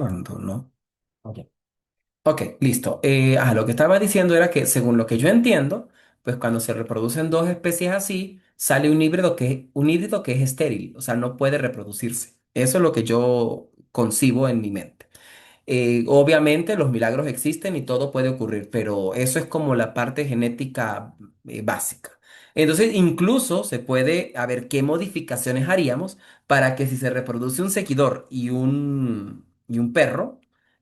¿Cuándo no? Ok. Ok, listo. Lo que estaba diciendo era que según lo que yo entiendo, pues cuando se reproducen dos especies así, sale un híbrido que es estéril, o sea, no puede reproducirse. Eso es lo que yo concibo en mi mente. Obviamente los milagros existen y todo puede ocurrir, pero eso es como la parte genética básica. Entonces, incluso se puede a ver qué modificaciones haríamos para que si se reproduce un seguidor y un perro,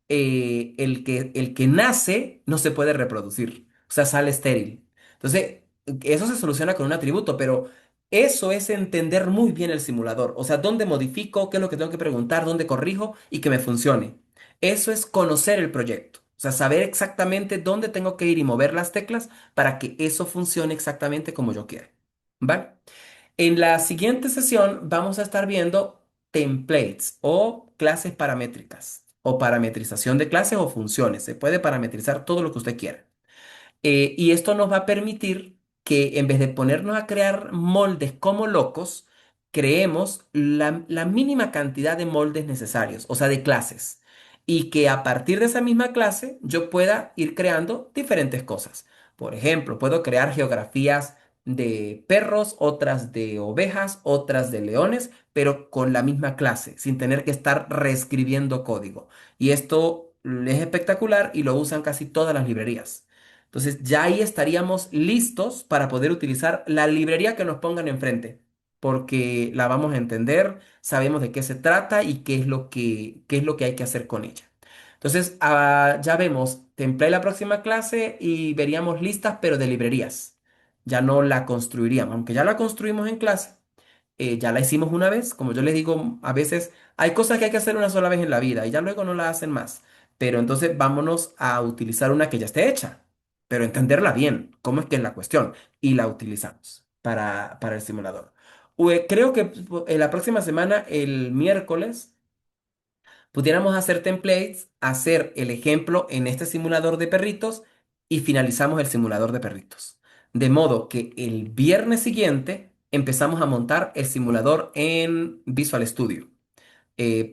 el que nace no se puede reproducir, o sea, sale estéril. Entonces, eso se soluciona con un atributo, pero eso es entender muy bien el simulador, o sea, dónde modifico, qué es lo que tengo que preguntar, dónde corrijo y que me funcione. Eso es conocer el proyecto, o sea, saber exactamente dónde tengo que ir y mover las teclas para que eso funcione exactamente como yo quiero. ¿Vale? En la siguiente sesión vamos a estar viendo templates o clases paramétricas o parametrización de clases o funciones. Se puede parametrizar todo lo que usted quiera. Y esto nos va a permitir que en vez de ponernos a crear moldes como locos, creemos la mínima cantidad de moldes necesarios, o sea, de clases. Y que a partir de esa misma clase yo pueda ir creando diferentes cosas. Por ejemplo, puedo crear geografías de perros, otras de ovejas, otras de leones, pero con la misma clase, sin tener que estar reescribiendo código. Y esto es espectacular y lo usan casi todas las librerías. Entonces ya ahí estaríamos listos para poder utilizar la librería que nos pongan enfrente, porque la vamos a entender, sabemos de qué se trata y qué es lo que hay que hacer con ella. Entonces ya vemos, template la próxima clase y veríamos listas, pero de librerías. Ya no la construiríamos, aunque ya la construimos en clase, ya la hicimos una vez. Como yo les digo, a veces hay cosas que hay que hacer una sola vez en la vida y ya luego no la hacen más. Pero entonces vámonos a utilizar una que ya esté hecha, pero entenderla bien, cómo es que es la cuestión, y la utilizamos para el simulador. Creo que en la próxima semana, el miércoles, pudiéramos hacer templates, hacer el ejemplo en este simulador de perritos y finalizamos el simulador de perritos. De modo que el viernes siguiente empezamos a montar el simulador en Visual Studio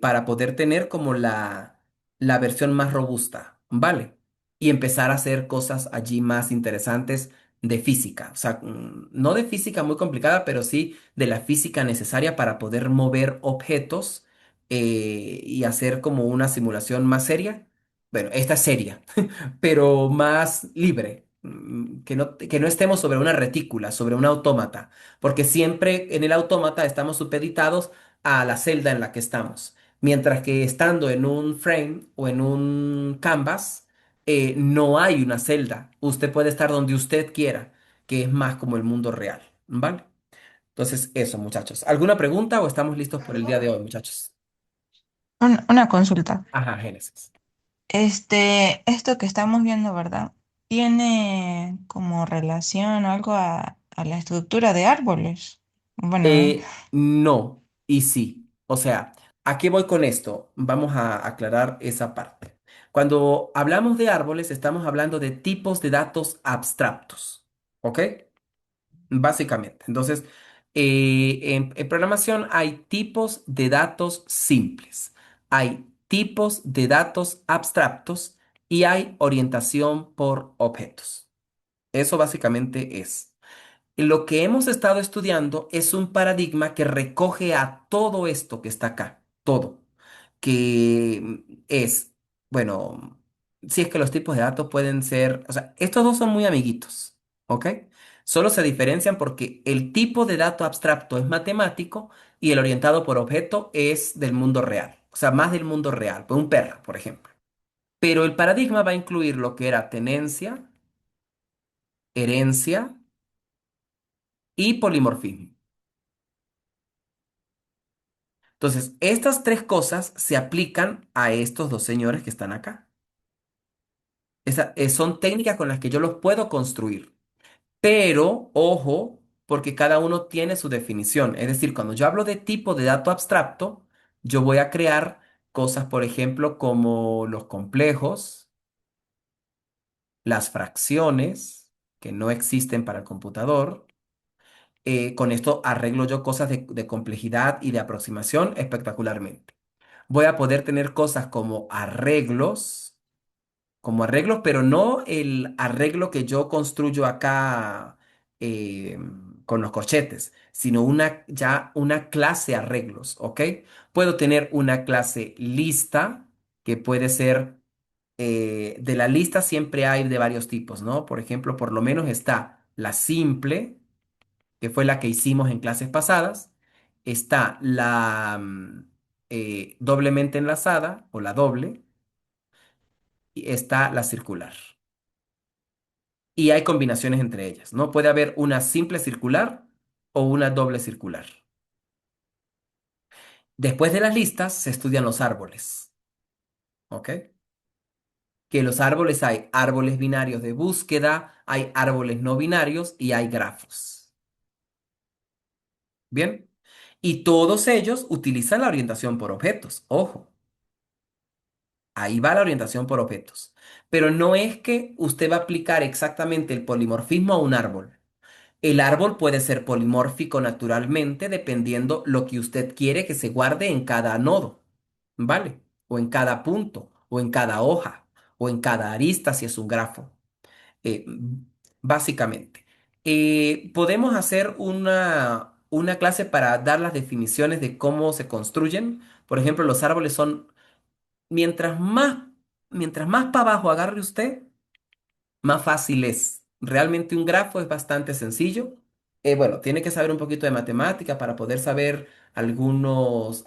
para poder tener como la versión más robusta, ¿vale? Y empezar a hacer cosas allí más interesantes de física, o sea, no de física muy complicada, pero sí de la física necesaria para poder mover objetos y hacer como una simulación más seria. Bueno, esta es seria, pero más libre. Que no estemos sobre una retícula, sobre un autómata, porque siempre en el autómata estamos supeditados a la celda en la que estamos. Mientras que estando en un frame o en un canvas, no hay una celda. Usted puede estar donde usted quiera, que es más como el mundo real, ¿vale? Entonces, eso, muchachos. ¿Alguna pregunta o estamos listos por el día de hoy, muchachos? Una consulta. Ajá, Génesis. Esto que estamos viendo, ¿verdad? ¿Tiene como relación o algo a la estructura de árboles? Bueno, No y sí. O sea, ¿a qué voy con esto? Vamos a aclarar esa parte. Cuando hablamos de árboles, estamos hablando de tipos de datos abstractos. ¿Ok? Básicamente. Entonces, en programación hay tipos de datos simples, hay tipos de datos abstractos y hay orientación por objetos. Eso básicamente es. Lo que hemos estado estudiando es un paradigma que recoge a todo esto que está acá, todo, que es, bueno, si es que los tipos de datos pueden ser, o sea, estos dos son muy amiguitos, ¿ok? Solo se diferencian porque el tipo de dato abstracto es matemático y el orientado por objeto es del mundo real, o sea, más del mundo real, pues un perro, por ejemplo. Pero el paradigma va a incluir lo que era tenencia, herencia y polimorfismo. Entonces, estas tres cosas se aplican a estos dos señores que están acá. Son técnicas con las que yo los puedo construir. Pero, ojo, porque cada uno tiene su definición. Es decir, cuando yo hablo de tipo de dato abstracto, yo voy a crear cosas, por ejemplo, como los complejos, las fracciones, que no existen para el computador. Con esto arreglo yo cosas de complejidad y de aproximación espectacularmente. Voy a poder tener cosas como arreglos, pero no el arreglo que yo construyo acá eh, con los corchetes, sino ya una clase arreglos, ¿ok? Puedo tener una clase lista que puede ser, de la lista siempre hay de varios tipos, ¿no? Por ejemplo, por lo menos está la simple, que fue la que hicimos en clases pasadas, está la doblemente enlazada o la doble, y está la circular. Y hay combinaciones entre ellas, ¿no? Puede haber una simple circular o una doble circular. Después de las listas se estudian los árboles, ¿ok? Que los árboles hay árboles binarios de búsqueda, hay árboles no binarios y hay grafos. ¿Bien? Y todos ellos utilizan la orientación por objetos. Ojo, ahí va la orientación por objetos. Pero no es que usted va a aplicar exactamente el polimorfismo a un árbol. El árbol puede ser polimórfico naturalmente dependiendo lo que usted quiere que se guarde en cada nodo, ¿vale? O en cada punto, o en cada hoja, o en cada arista si es un grafo, eh, básicamente. Podemos hacer una clase para dar las definiciones de cómo se construyen. Por ejemplo, los árboles son, mientras más, mientras más para abajo agarre usted, más fácil es. Realmente un grafo es bastante sencillo. Bueno, tiene que saber un poquito de matemática para poder saber algunos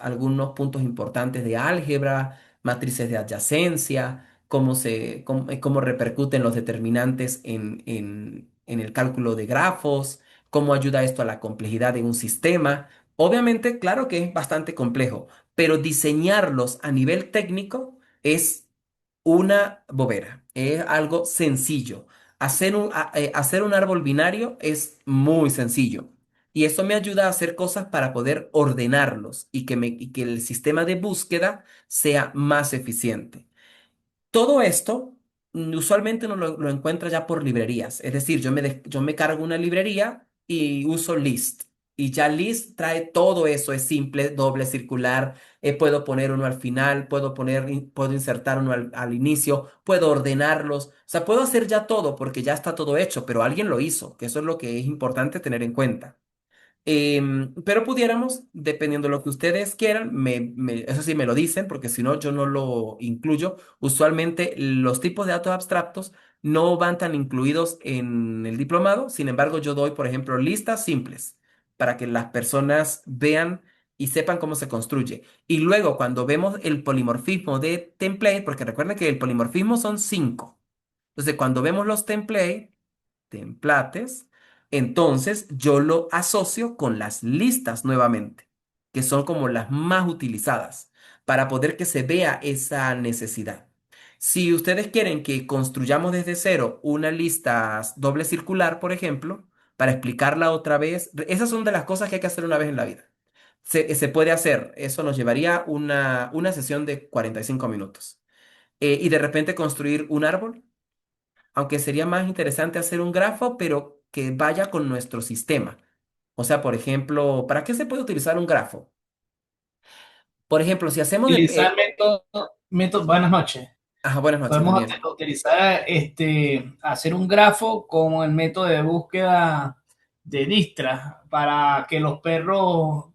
puntos importantes de álgebra, matrices de adyacencia, cómo repercuten los determinantes en el cálculo de grafos, cómo ayuda esto a la complejidad de un sistema. Obviamente, claro que es bastante complejo, pero diseñarlos a nivel técnico es una bobera, es algo sencillo. Hacer un árbol binario es muy sencillo. Y eso me ayuda a hacer cosas para poder ordenarlos y que el sistema de búsqueda sea más eficiente. Todo esto usualmente uno lo encuentra ya por librerías. Es decir, yo me cargo una librería y uso List. Y ya List trae todo eso. Es simple, doble, circular. Puedo poner uno al final, puedo insertar uno al inicio, puedo ordenarlos. O sea, puedo hacer ya todo porque ya está todo hecho, pero alguien lo hizo, que eso es lo que es importante tener en cuenta. Pero pudiéramos, dependiendo de lo que ustedes quieran, eso sí me lo dicen, porque si no, yo no lo incluyo. Usualmente los tipos de datos abstractos no van tan incluidos en el diplomado. Sin embargo, yo doy, por ejemplo, listas simples para que las personas vean y sepan cómo se construye. Y luego, cuando vemos el polimorfismo de template, porque recuerden que el polimorfismo son cinco. Entonces, cuando vemos los templates, entonces yo lo asocio con las listas nuevamente, que son como las más utilizadas, para poder que se vea esa necesidad. Si ustedes quieren que construyamos desde cero una lista doble circular, por ejemplo, para explicarla otra vez, esas son de las cosas que hay que hacer una vez en la vida. Se puede hacer, eso nos llevaría una sesión de 45 minutos. Y de repente construir un árbol, aunque sería más interesante hacer un grafo, pero que vaya con nuestro sistema. O sea, por ejemplo, ¿para qué se puede utilizar un grafo? Por ejemplo, si hacemos Utilizar método, buenas noches. ajá, buenas noches, Podemos Daniel. utilizar, hacer un grafo como el método de búsqueda de Distra para que los perros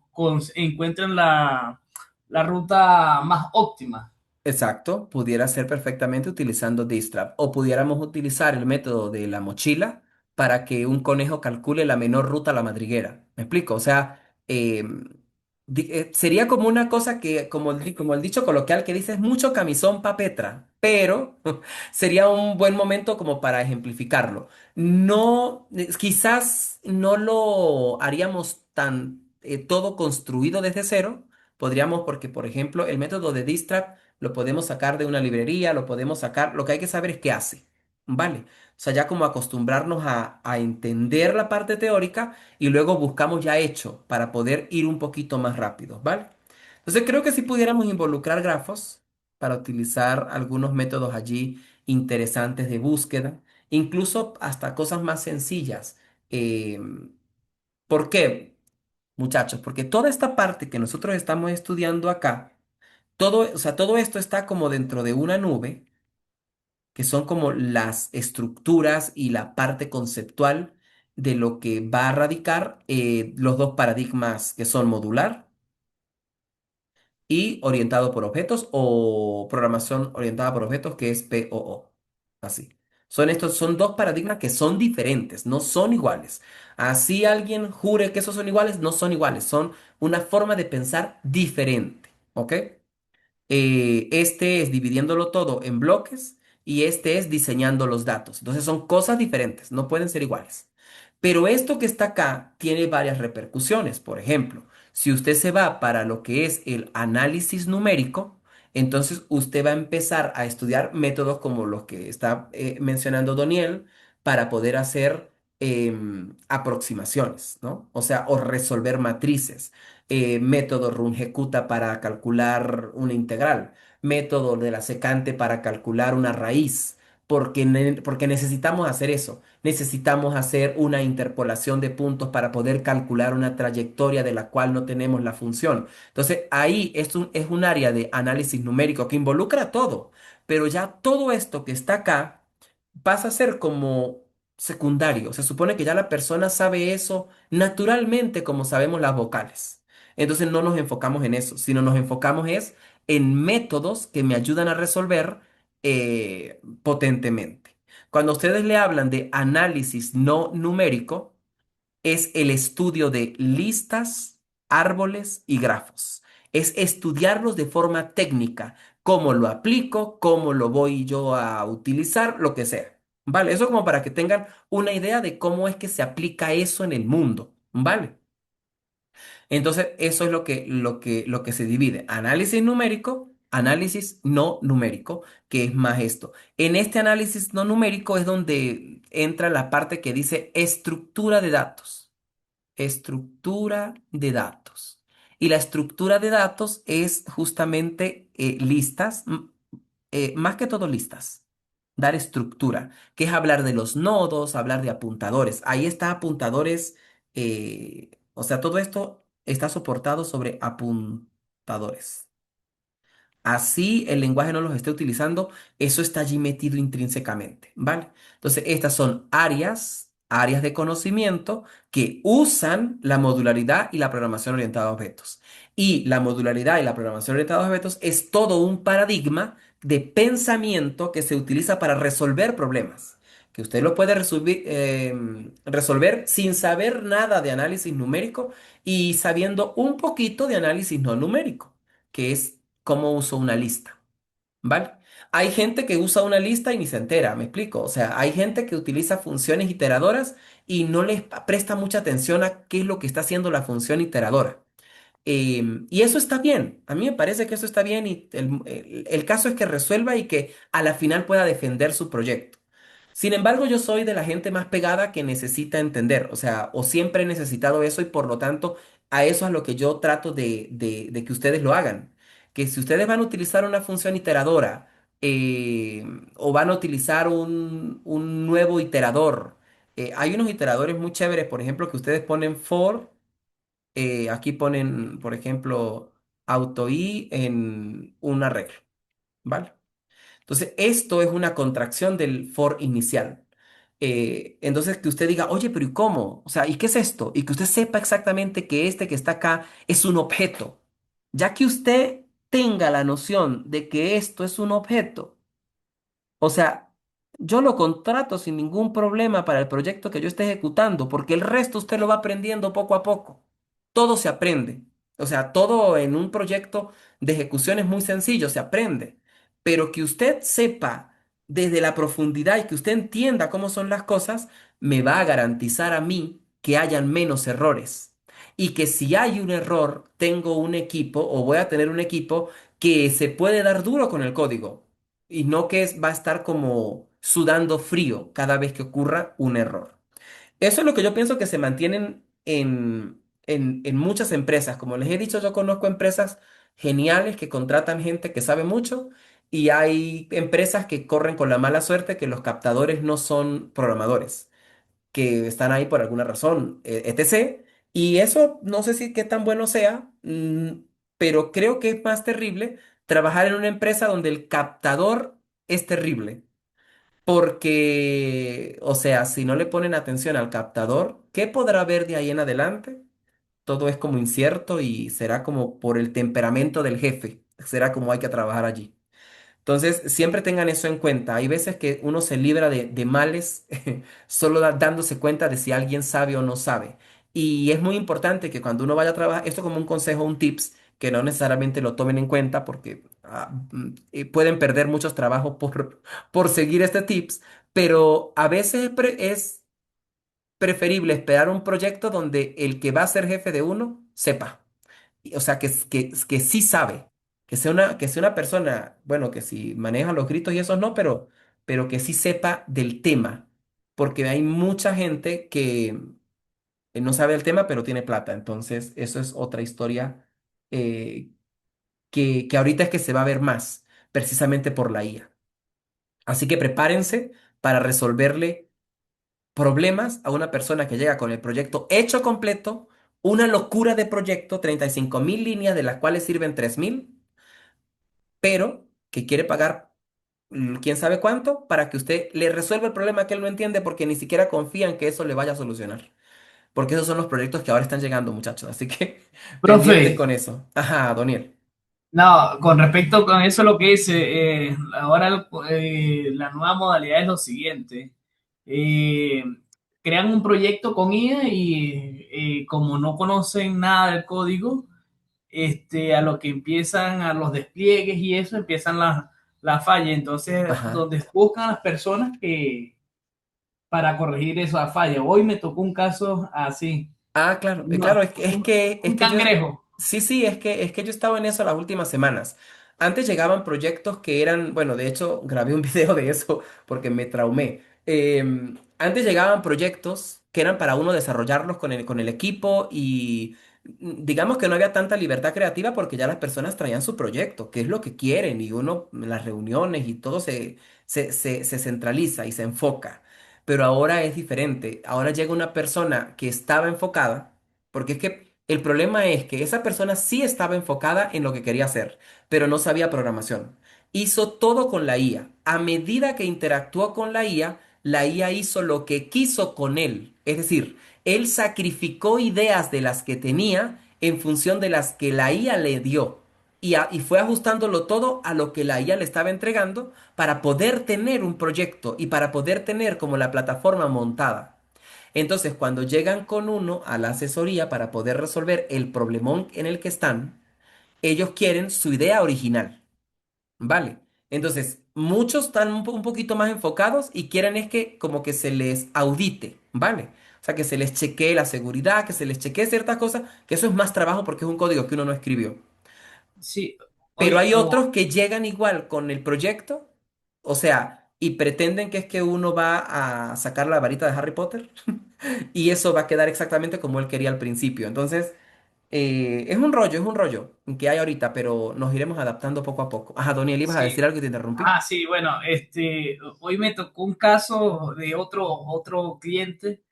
encuentren la ruta más óptima. Exacto, pudiera ser perfectamente utilizando Distrap o pudiéramos utilizar el método de la mochila para que un conejo calcule la menor ruta a la madriguera. ¿Me explico? O sea, sería como una cosa que, como el dicho coloquial que dice, es mucho camisón pa' Petra, pero sería un buen momento como para ejemplificarlo. No, quizás no lo haríamos tan todo construido desde cero. Podríamos, porque por ejemplo, el método de Distrap lo podemos sacar de una librería, lo podemos sacar, lo que hay que saber es qué hace, ¿vale? O sea, ya como acostumbrarnos a entender la parte teórica y luego buscamos ya hecho para poder ir un poquito más rápido, ¿vale? Entonces creo que si pudiéramos involucrar grafos para utilizar algunos métodos allí interesantes de búsqueda, incluso hasta cosas más sencillas. Eh, ¿Por qué, muchachos? Porque toda esta parte que nosotros estamos estudiando acá, Todo, o sea, todo esto está como dentro de una nube, que son como las estructuras y la parte conceptual de lo que va a radicar los dos paradigmas que son modular y orientado por objetos o programación orientada por objetos, que es POO. Así. Son dos paradigmas que son diferentes, no son iguales. Así alguien jure que esos son iguales, no son iguales, son una forma de pensar diferente. ¿Ok? Este es dividiéndolo todo en bloques y este es diseñando los datos. Entonces son cosas diferentes, no pueden ser iguales. Pero esto que está acá tiene varias repercusiones. Por ejemplo, si usted se va para lo que es el análisis numérico, entonces usted va a empezar a estudiar métodos como los que está mencionando Doniel para poder hacer aproximaciones, ¿no? O sea, o resolver matrices, método rungecuta para calcular una integral, método de la secante para calcular una raíz, porque necesitamos hacer eso. Necesitamos hacer una interpolación de puntos para poder calcular una trayectoria de la cual no tenemos la función. Entonces, ahí es un área de análisis numérico que involucra todo, pero ya todo esto que está acá pasa a ser como secundario. Se supone que ya la persona sabe eso naturalmente como sabemos las vocales. Entonces no nos enfocamos en eso, sino nos enfocamos es en métodos que me ayudan a resolver potentemente. Cuando ustedes le hablan de análisis no numérico, es el estudio de listas, árboles y grafos. Es estudiarlos de forma técnica, cómo lo aplico, cómo lo voy yo a utilizar, lo que sea. ¿Vale? Eso como para que tengan una idea de cómo es que se aplica eso en el mundo. ¿Vale? Entonces, eso es lo que se divide. Análisis numérico, análisis no numérico, que es más esto. En este análisis no numérico es donde entra la parte que dice estructura de datos. Estructura de datos. Y la estructura de datos es justamente listas, más que todo listas. Dar estructura, que es hablar de los nodos, hablar de apuntadores. Ahí está apuntadores, o sea, todo esto está soportado sobre apuntadores. Así el lenguaje no los esté utilizando, eso está allí metido intrínsecamente, ¿vale? Entonces, estas son áreas de conocimiento que usan la modularidad y la programación orientada a objetos. Y la modularidad y la programación orientada a objetos es todo un paradigma de pensamiento que se utiliza para resolver problemas, que usted lo puede resolver sin saber nada de análisis numérico y sabiendo un poquito de análisis no numérico, que es cómo uso una lista, ¿vale? Hay gente que usa una lista y ni se entera, me explico. O sea, hay gente que utiliza funciones iteradoras y no les presta mucha atención a qué es lo que está haciendo la función iteradora. Y eso está bien, a mí me parece que eso está bien y el caso es que resuelva y que a la final pueda defender su proyecto. Sin embargo, yo soy de la gente más pegada que necesita entender, o sea, o siempre he necesitado eso y por lo tanto a eso es lo que yo trato de que ustedes lo hagan. Que si ustedes van a utilizar una función iteradora eh, o van a utilizar un nuevo iterador, hay unos iteradores muy chéveres, por ejemplo, que ustedes ponen for, aquí ponen, por ejemplo, auto i en un arreglo, ¿vale? Entonces, esto es una contracción del for inicial. Entonces, que usted diga, oye, pero ¿y cómo? O sea, ¿y qué es esto? Y que usted sepa exactamente que este que está acá es un objeto. Ya que usted tenga la noción de que esto es un objeto, o sea, yo lo contrato sin ningún problema para el proyecto que yo esté ejecutando, porque el resto usted lo va aprendiendo poco a poco. Todo se aprende. O sea, todo en un proyecto de ejecución es muy sencillo, se aprende. Pero que usted sepa desde la profundidad y que usted entienda cómo son las cosas, me va a garantizar a mí que hayan menos errores. Y que si hay un error, tengo un equipo o voy a tener un equipo que se puede dar duro con el código y no que va a estar como sudando frío cada vez que ocurra un error. Eso es lo que yo pienso que se mantienen en muchas empresas. Como les he dicho, yo conozco empresas geniales que contratan gente que sabe mucho y hay empresas que corren con la mala suerte que los captadores no son programadores, que están ahí por alguna razón, etc. Y eso no sé si qué tan bueno sea, pero creo que es más terrible trabajar en una empresa donde el captador es terrible. Porque, o sea, si no le ponen atención al captador, ¿qué podrá ver de ahí en adelante? Todo es como incierto y será como por el temperamento del jefe. Será como hay que trabajar allí. Entonces, siempre tengan eso en cuenta. Hay veces que uno se libra de males solo dándose cuenta de si alguien sabe o no sabe. Y es muy importante que cuando uno vaya a trabajar, esto como un consejo, un tips, que no necesariamente lo tomen en cuenta porque pueden perder muchos trabajos por seguir este tips, pero a veces es preferible esperar un proyecto donde el que va a ser jefe de uno sepa o sea, que sí sabe, que sea una persona, bueno, que si maneja los gritos y eso no, pero que sí sepa del tema, porque hay mucha gente que no sabe el tema, pero tiene plata, entonces eso es otra historia eh, que ahorita es que se va a ver más, precisamente por la IA. Así que prepárense para resolverle problemas a una persona que llega con el proyecto hecho completo, una locura de proyecto, 35.000 líneas, de las cuales sirven 3.000 pero que quiere pagar quién sabe cuánto para que usted le resuelva el problema que él no entiende porque ni siquiera confía en que eso le vaya a solucionar. Porque esos son los proyectos que ahora están llegando, muchachos. Así que Profe, pendientes con eso. Ajá, Doniel. no, con respecto con eso lo que dice, ahora la nueva modalidad es lo siguiente. Eh, Crean un proyecto con IA y como no conocen nada del código, a lo que empiezan a los despliegues y eso, empiezan las fallas. Entonces, Ajá. donde buscan las personas que para corregir esa falla. Hoy me tocó un caso así. Ah, claro, claro, No, es un que yo, cangrejo. sí, sí, es que yo estaba en eso las últimas semanas. Antes llegaban proyectos que eran, bueno, de hecho, grabé un video de eso porque me traumé. Antes llegaban proyectos que eran para uno desarrollarlos con el equipo y digamos que no había tanta libertad creativa porque ya las personas traían su proyecto, qué es lo que quieren y uno, en las reuniones y todo se centraliza y se enfoca. Pero ahora es diferente. Ahora llega una persona que estaba enfocada, porque es que el problema es que esa persona sí estaba enfocada en lo que quería hacer, pero no sabía programación. Hizo todo con la IA. A medida que interactuó con la IA hizo lo que quiso con él. Es decir, él sacrificó ideas de las que tenía en función de las que la IA le dio. Y fue ajustándolo todo a lo que la IA le estaba entregando para poder tener un proyecto y para poder tener como la plataforma montada. Entonces, cuando llegan con uno a la asesoría para poder resolver el problemón en el que están, ellos quieren su idea original, ¿vale? Entonces, muchos están un poquito más enfocados y quieren es que como que se les audite, ¿vale? O sea, que se les chequee la seguridad, que se les chequee ciertas cosas, que eso es más trabajo porque es un código que uno no escribió. Sí, Pero hoy, hay otros que llegan igual con el proyecto, o sea, y pretenden que es que uno va a sacar la varita de Harry Potter y eso va a quedar exactamente como él quería al principio. Entonces, es un rollo que hay ahorita, pero nos iremos adaptando poco a poco. Ajá, Doniel, ibas a sí. decir algo y te interrumpí. Ah, sí, bueno, hoy me tocó un caso de otro cliente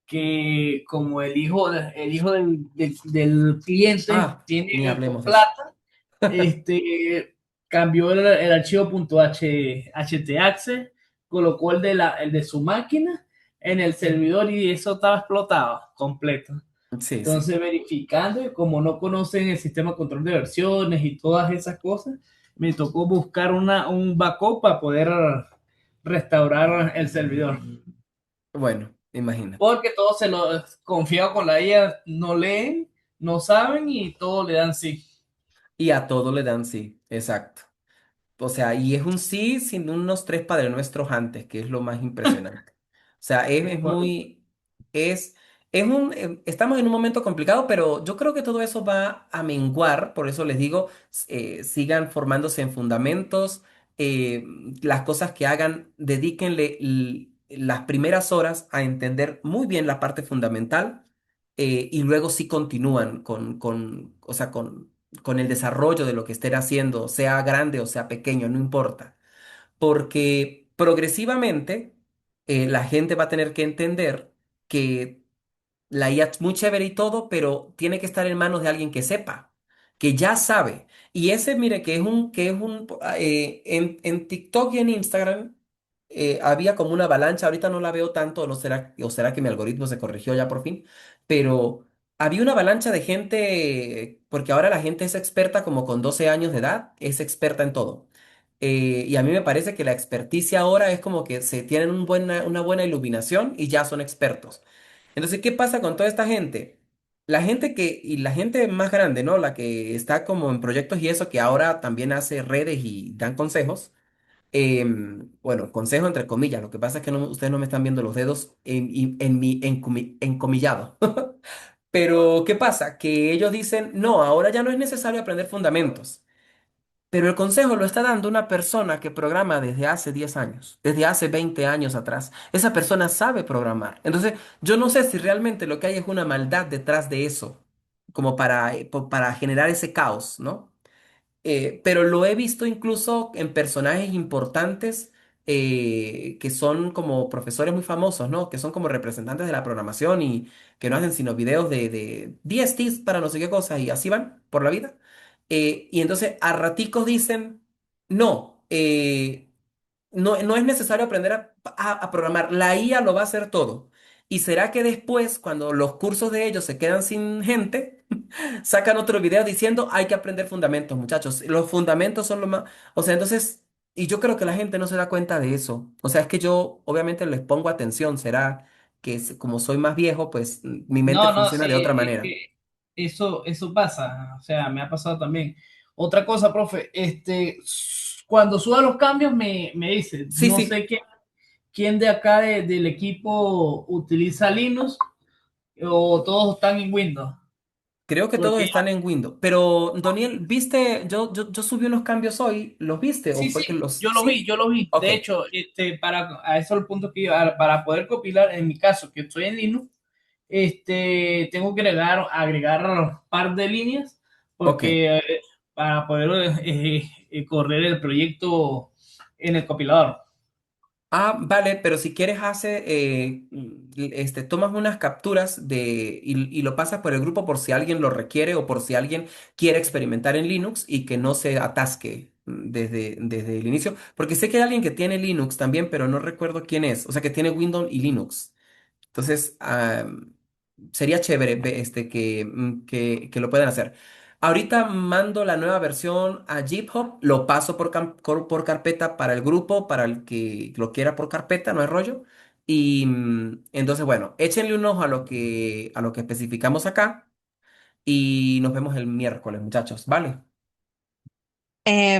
que como el hijo del cliente Ah, ni tiene hablemos de eso. plata, cambió el archivo .htaccess, colocó el de su máquina en el servidor y eso estaba explotado completo. Sí, sí. Entonces, verificando, y como no conocen el sistema de control de versiones y todas esas cosas, me tocó buscar un backup para poder restaurar el servidor. Bueno, imagínate. Porque todos se lo confiado con la IA, no leen, no saben y todo le dan sí. Y a todo le dan sí, exacto. O sea, y es un sí sin unos tres Padre Nuestros antes, que es lo más impresionante. O sea, es muy, es, estamos en un momento complicado, pero yo creo que todo eso va a menguar, por eso les digo, sigan formándose en fundamentos, eh, las cosas que hagan, dedíquenle las primeras horas a entender muy bien la parte fundamental, y luego sí continúan o sea, con el desarrollo de lo que estén haciendo, sea grande o sea pequeño, no importa. Porque progresivamente la gente va a tener que entender que la IA es muy chévere y todo, pero tiene que estar en manos de alguien que sepa. que ya sabe. Y ese, mire, en TikTok y en Instagram había como una avalancha, ahorita no la veo tanto, o será que mi algoritmo se corrigió ya por fin, pero había una avalancha de gente, porque ahora la gente es experta como con 12 años de edad, es experta en todo. Y a mí me parece que la experticia ahora es como que se tienen una buena iluminación y ya son expertos. Entonces, ¿qué pasa con toda esta gente? Y la gente más grande, ¿no? La que está como en proyectos y eso, que ahora también hace redes y dan consejos. Bueno, consejo entre comillas, lo que pasa es que ustedes no me están viendo los dedos en mi encomillado. Pero, ¿qué pasa? Que ellos dicen, no, ahora ya no es necesario aprender fundamentos. Pero el consejo lo está dando una persona que programa desde hace 10 años, desde hace 20 años atrás. Esa persona sabe programar. Entonces, yo no sé si realmente lo que hay es una maldad detrás de eso, como para generar ese caos, ¿no? Pero lo he visto incluso en personajes importantes que son como profesores muy famosos, ¿no? Que son como representantes de la programación y que no hacen sino videos de 10 tips para no sé qué cosas y así van por la vida. Y entonces a raticos dicen, no, no es necesario aprender a programar, la IA lo va a hacer todo. ¿Y será que después, cuando los cursos de ellos se quedan sin gente, sacan otro video diciendo hay que aprender fundamentos, muchachos? Los fundamentos son lo más... O sea, entonces, y yo creo que la gente no se da cuenta de eso. O sea, es que yo obviamente les pongo atención. Será que como soy más viejo, pues mi mente No, no, funciona sí, de otra es manera. que eso pasa, o sea, me ha pasado también. Otra cosa, profe, cuando suba los cambios me dice, Sí, no sí. sé quién de acá del equipo utiliza Linux o todos están en Windows, Creo que todos porque están en Windows. Pero, Daniel, ¿viste? Yo subí unos cambios hoy. ¿Los viste? ¿O sí, fue sí, que los... yo lo vi, Sí? yo lo vi. Ok. De hecho, a eso es el punto que iba, para poder compilar, en mi caso, que estoy en Linux, tengo que agregar un par de líneas Ok. porque para poder correr el proyecto en el compilador. Ah, vale, pero si quieres tomas unas capturas y lo pasas por el grupo por si alguien lo requiere o por si alguien quiere experimentar en Linux y que no se atasque desde el inicio. Porque sé que hay alguien que tiene Linux también, pero no recuerdo quién es. O sea, que tiene Windows y Linux. Entonces, sería chévere que lo puedan hacer. Ahorita mando la nueva versión a GitHub, lo paso por carpeta para el grupo, para el que lo quiera por carpeta, no hay rollo. Y entonces, bueno, échenle un ojo a lo que especificamos acá y nos vemos el miércoles, muchachos, ¿vale?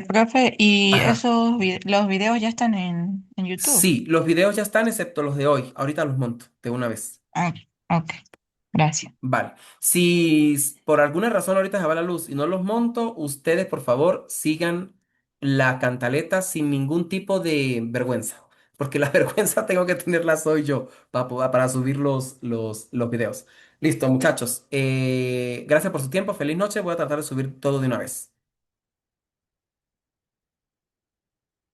Profe, ¿y Ajá. los videos ya están en YouTube? Sí, los videos ya están, excepto los de hoy. Ahorita los monto de una vez. Ah, ok, gracias. Vale. Si por alguna razón ahorita se va la luz y no los monto, ustedes por favor sigan la cantaleta sin ningún tipo de vergüenza. Porque la vergüenza tengo que tenerla soy yo para subir los videos. Listo, muchachos. Gracias por su tiempo. Feliz noche. Voy a tratar de subir todo de una vez.